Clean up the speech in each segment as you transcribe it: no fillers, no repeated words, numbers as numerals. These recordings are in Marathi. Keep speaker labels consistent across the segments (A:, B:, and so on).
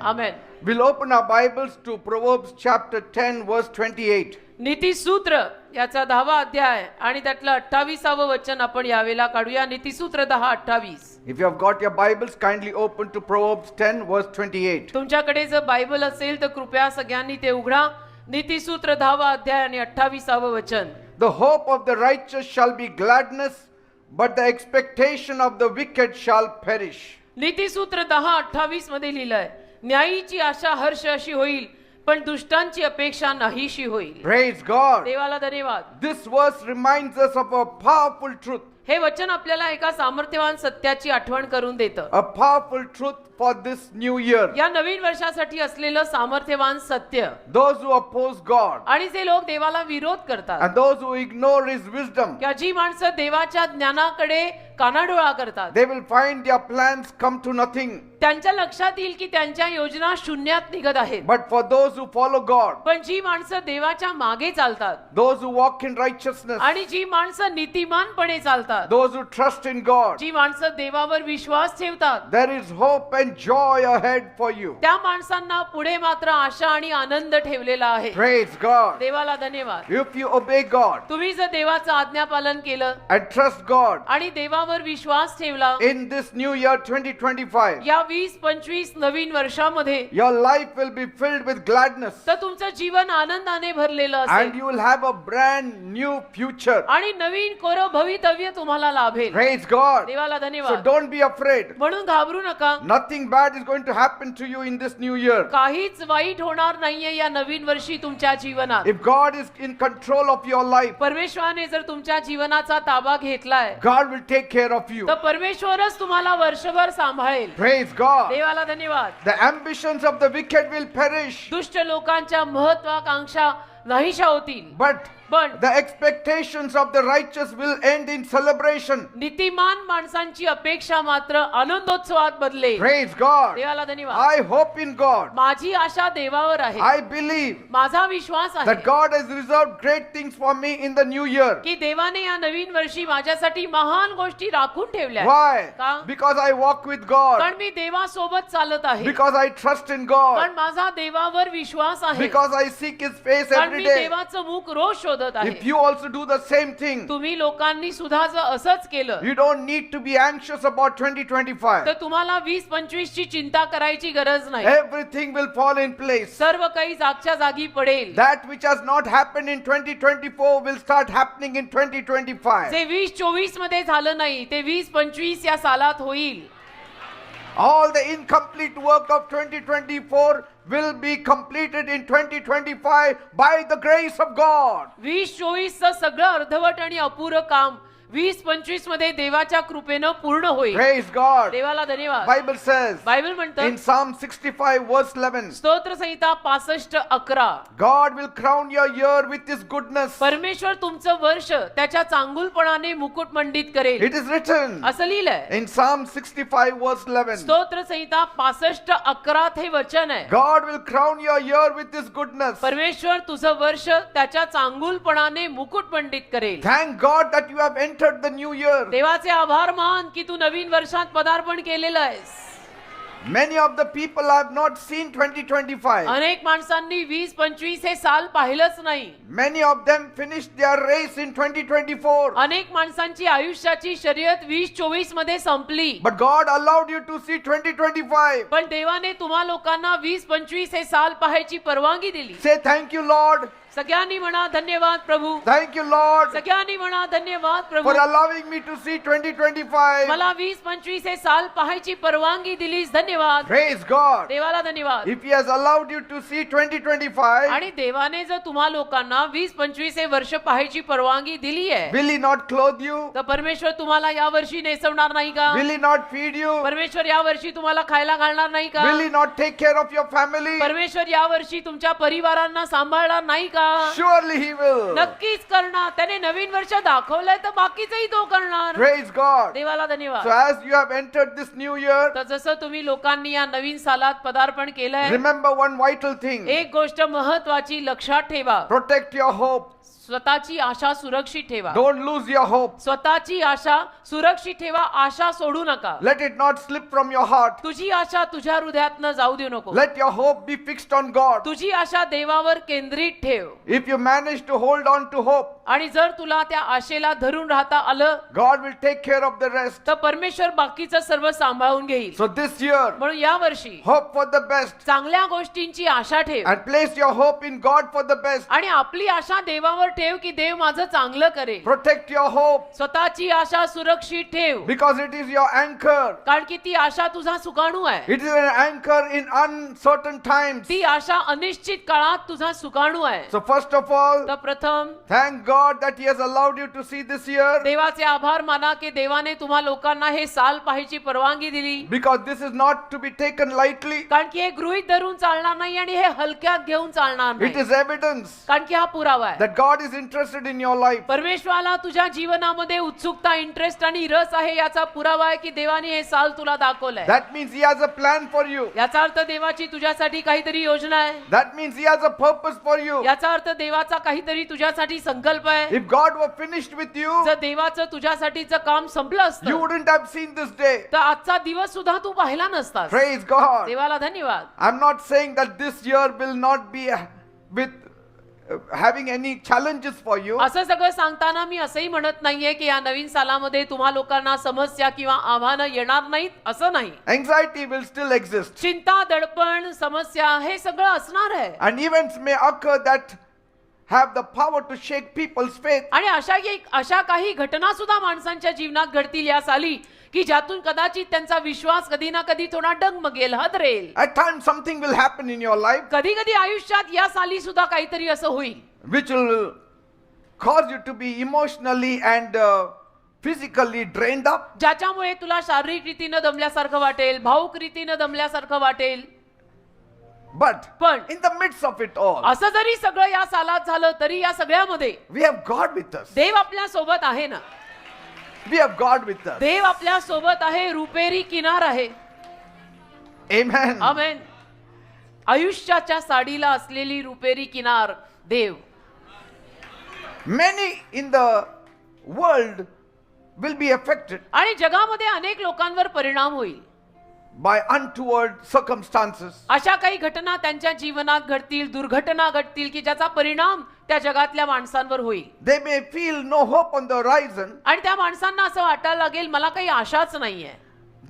A: Amen.
B: We'll open our Bibles to Proverbs chapter 10 verse 28.
A: नीतिसूत्र याचा 10वा अध्याय आणि त्यातलं 28वे वचन आपण यावेळेला काढूया. नीतिसूत्र 10:28.
B: If you have got your Bibles, kindly open to Proverbs 10 verse 28.
A: तुमच्याकडे जर बायबल असेल तर कृपया सगळ्यांनी ते उघडा. नीतिसूत्र 10वा अध्याय आणि 28वे वचन.
B: The hope of the righteous shall be gladness, but the expectation of the wicked shall perish.
A: नीतिसूत्र 10:28 मध्ये लिहिलंय, न्यायीची आशा हर्ष अशी होईल, पण दुष्टांची अपेक्षा नाहीशी होईल.
B: Praise God.
A: देवाला धन्यवाद.
B: This verse reminds us of a powerful truth.
A: हे वचन आपल्याला एका सामर्थ्यवान सत्याची आठवण करून देतं.
B: A powerful truth for this new year.
A: या नवीन वर्षासाठी असलेलं सामर्थ्यवान सत्य.
B: Those who oppose God
A: आणि जे लोक देवाला विरोध करतात,
B: and those who ignore His wisdom,
A: किंवा जी माणसं देवाच्या ज्ञानाकडे कानाडोळा करतात,
B: they will find their plans come to nothing.
A: त्यांच्या लक्षात येईल की त्यांच्या योजना शून्यात निघत आहेत.
B: But for those who follow God,
A: पण जी माणसं देवाच्या मागे चालतात,
B: those who walk in righteousness,
A: आणि जी माणसं नीतिमानपणे चालतात,
B: those who trust in God,
A: जी माणसं देवावर विश्वास ठेवतात,
B: there is hope and joy ahead for you.
A: त्या माणसांना पुढे मात्र आशा आणि आनंद ठेवलेला आहे.
B: Praise God.
A: देवाला धन्यवाद.
B: If you obey God
A: तुम्ही जर देवाचं आज्ञापालन केलं
B: and trust God
A: आणि देवावर विश्वास ठेवला,
B: in this new year 2025,
A: या 20-25 नवीन वर्षामध्ये
B: your life will be filled with gladness
A: तर तुमचं जीवन आनंदाने भरलेलं
B: and
A: असेल
B: you will have a brand new future.
A: आणि नवीन कोरं भवितव्य तुम्हाला लाभेल.
B: Praise God.
A: देवाला
B: So
A: धन्यवाद.
B: don't be afraid.
A: म्हणून घाबरू नका.
B: Nothing bad is going to happen to you in this new year.
A: काहीच वाईट होणार नाहीये या नवीन वर्षी तुमच्या जीवनात.
B: If God is in control of your life,
A: परमेश्वराने जर तुमच्या जीवनाचा ताबा घेतलाय
B: God will take care of you.
A: तर परमेश्वरच तुम्हाला वर्षभर सांभाळेल.
B: Praise God.
A: देवाला धन्यवाद.
B: The ambitions of the wicked will perish,
A: दुष्ट लोकांच्या महत्वाकांक्षा नाहीशा होतील,
B: but
A: पण
B: the expectations of the righteous will end in celebration.
A: नीतिमान माणसांची अपेक्षा मात्र आनंदोत्सवात बदलेल.
B: Praise God.
A: देवाला धन्यवाद.
B: I hope in God.
A: माझी आशा देवावर आहे.
B: I believe
A: माझा विश्वास आहे
B: that God has reserved great things for me in the new year.
A: की देवाने या नवीन वर्षी माझ्यासाठी महान गोष्टी राखून ठेवल्या आहेत.
B: Why?
A: का?
B: Because I walk with God.
A: कारण मी देवासोबत चालत आहे.
B: Because I trust in God.
A: पण माझा देवावर विश्वास आहे.
B: Because I seek His face
A: कारण
B: every
A: मी
B: day.
A: देवाचं मुख रोज शोधत आहे.
B: If you also do the same thing,
A: तुम्ही लोकांनी सुद्धा जर असंच केलं
B: you don't need to be anxious about 2025.
A: तर तुम्हाला 20-25 ची चिंता करायची गरज नाही.
B: Everything will fall in place.
A: सर्व काही जागच्या जागी पडेल.
B: That which has not happened in 2024 will start happening in 2025.
A: जे 20-24 मध्ये झालं नाही ते 20-25 या सालात होईल.
B: All the incomplete work of 2024 will be completed in 2025 by the grace of God.
A: 20-24 चं सगळं अर्धवट आणि अपुरं काम 20-25 मध्ये देवाच्या कृपेनं पूर्ण होईल.
B: Praise God.
A: देवाला धन्यवाद.
B: Bible says
A: बायबल म्हणतं
B: in Psalm 65 verse 11,
A: स्तोत्र संहिता 65:11,
B: God will crown your year with His goodness.
A: परमेश्वर तुमचं वर्ष त्याच्या चांगुलपणाने मुकुटमंडित करेल.
B: It is written
A: असं लिहिलंय
B: in Psalm 65 verse 11,
A: स्तोत्र संहिता 65:11 हे वचन आहे.
B: God will crown your year with His goodness.
A: परमेश्वर तुझं वर्ष त्याच्या चांगुलपणाने मुकुटमंडित करेल.
B: Thank God that you have entered the new year.
A: देवाचे आभार मान की तू नवीन वर्षात पदार्पण केलेलं आहेस.
B: Many of the people have not seen 2025.
A: अनेक माणसांनी 20-25 हे साल पाहिलंच नाही.
B: Many of them finished their race in 2024.
A: अनेक माणसांची आयुष्याची शर्यत 20-24 मध्ये संपली.
B: But God allowed you to see 2025.
A: पण देवाने तुम्हा लोकांना 20-25 हे साल पाहायची परवानगी दिली.
B: Say thank you, Lord.
A: सगळ्यांनी म्हणा धन्यवाद प्रभू.
B: Thank you, Lord,
A: सगळ्यांनी म्हणा धन्यवाद प्रभू.
B: for allowing me to see 2025.
A: मला 20-25 हे साल पाहायची परवानगी दिलीस. धन्यवाद.
B: Praise God.
A: देवाला धन्यवाद.
B: If He has allowed you to see 2025,
A: आणि देवाने जर तुम्हा लोकांना 20-25 हे वर्ष पाहायची परवानगी दिली आहे
B: will He not clothe you?
A: तर परमेश्वर तुम्हाला या वर्षी नेसवणार नाही का?
B: Will He not feed you?
A: परमेश्वर या वर्षी तुम्हाला खायला घालणार नाही का?
B: Will He not take care of your family?
A: परमेश्वर या वर्षी तुमच्या परिवारांना सांभाळणार नाही का? का?
B: Surely He will.
A: नक्कीच करणार. त्याने नवीन वर्ष दाखवलंय तर बाकीचंही तो करणार.
B: Praise God.
A: देवाला
B: So
A: धन्यवाद.
B: as you have entered this new year,
A: तर जसं तुम्ही लोकांनी या नवीन सालात पदार्पण केलंय,
B: remember one vital thing.
A: एक गोष्ट महत्वाची लक्षात ठेवा.
B: Protect your hope.
A: स्वतःची आशा सुरक्षित ठेवा.
B: Don't lose your hope.
A: स्वतःची आशा सुरक्षित ठेवा. आशा सोडू नका.
B: Let it not slip from your heart.
A: तुझी आशा तुझ्या हृदयातनं जाऊ देऊ नको.
B: Let your hope be fixed on God.
A: तुझी आशा देवावर केंद्रित ठेव.
B: If you manage to hold on to hope,
A: आणि जर तुला त्या आशेला धरून राहता आलं
B: God will take care of the rest.
A: तर परमेश्वर बाकीचं सर्व सांभाळून घेईल.
B: So this year,
A: म्हणून या वर्षी
B: hope for the best
A: चांगल्या गोष्टींची आशा ठेव
B: and place your hope in God for the best.
A: आणि आपली आशा देवावर ठेव की देव माझं चांगलं करेल.
B: Protect your hope
A: स्वतःची आशा सुरक्षित ठेव
B: because it is your anchor.
A: कारण की ती आशा तुझा सुकाणू आहे.
B: It is an anchor in uncertain times.
A: ती आशा अनिश्चित काळात तुझा सुकाणू आहे.
B: So first of all,
A: तर प्रथम
B: thank God that He has allowed you to see this year,
A: देवाचे आभार माना की देवाने तुम्हा लोकांना हे साल पाहायची परवानगी दिली.
B: because this is not to be taken lightly.
A: कारण की हे गृहीत धरून चालणार नाही आणि हे हलक्यात घेऊन चालणार
B: It
A: नाही.
B: is evidence
A: कारण की हा पुरावा आहे.
B: that God is interested in your life.
A: परमेश्वराला तुझ्या जीवनामध्ये उत्सुकता, इंटरेस्ट आणि रस आहे याचा पुरावा आहे की देवाने हे साल तुला दाखवलंय.
B: That means He has a plan for you.
A: याचा अर्थ देवाची तुझ्यासाठी काहीतरी योजना आहे.
B: That means He has a purpose for you.
A: याचा अर्थ देवाचा काहीतरी तुझ्यासाठी संकल्प आहे.
B: If God were finished with you,
A: जर देवाचं तुझ्यासाठीचं काम संपलं
B: you
A: असतं
B: wouldn't have seen this day.
A: तर आजचा दिवस सुद्धा तू पाहिला नसतास.
B: Praise God.
A: देवाला धन्यवाद.
B: I'm not saying that this year will not be with having any challenges for you.
A: असं सगळं सांगताना मी असंही म्हणत नाहीये की या नवीन सालामध्ये तुम्हा लोकांना समस्या किंवा आव्हानं येणार नाहीत असं नाही.
B: Anxiety will still exist.
A: चिंता, दडपण, समस्या हे सगळं असणार आहे.
B: And events may occur that have the power to shake people's faith.
A: आणि अशा काही घटना सुद्धा माणसांच्या जीवनात घडतील या साली की ज्यातून कदाचित त्यांचा विश्वास कधी ना कधी थोडा डगमगेल, हादरेल.
B: At times something will happen in your life
A: कधी कधी आयुष्यात या साली सुद्धा काहीतरी असं होईल
B: which will cause you to be emotionally and physically drained up.
A: ज्याच्यामुळे तुला शारीरिक रीतीनं दमल्यासारखं वाटेल, भावुक रीतीनं दमल्यासारखं वाटेल.
B: But
A: पण
B: in the midst of it all,
A: असं जरी सगळं या सालात झालं तरी या सगळ्यामध्ये
B: we have God with us.
A: देव आपल्या सोबत आहे ना.
B: We have God with us.
A: देव आपल्या सोबत आहे. रुपेरी किनार आहे.
B: Amen.
A: आमेन. आयुष्याच्या साडीला असलेली रुपेरी किनार देव.
B: Many in the world will be affected
A: आणि जगामध्ये अनेक लोकांवर परिणाम होईल.
B: by untoward circumstances.
A: अशा काही घटना त्यांच्या जीवनात घडतील, दुर्घटना घडतील की ज्याचा परिणाम त्या जगातल्या माणसांवर होईल.
B: They may feel no hope on the horizon,
A: आणि त्या माणसांना असं वाटायला लागेल मला काही आशाच नाहीये.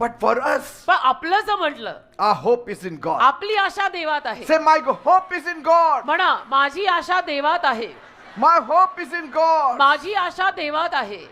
B: but for us,
A: पण आपलं जर म्हटलं
B: our hope is in God.
A: आपली आशा देवात आहे.
B: Say, my hope is in God.
A: म्हणा माझी आशा देवात आहे.
B: My hope is in God.
A: माझी आशा देवात आहे.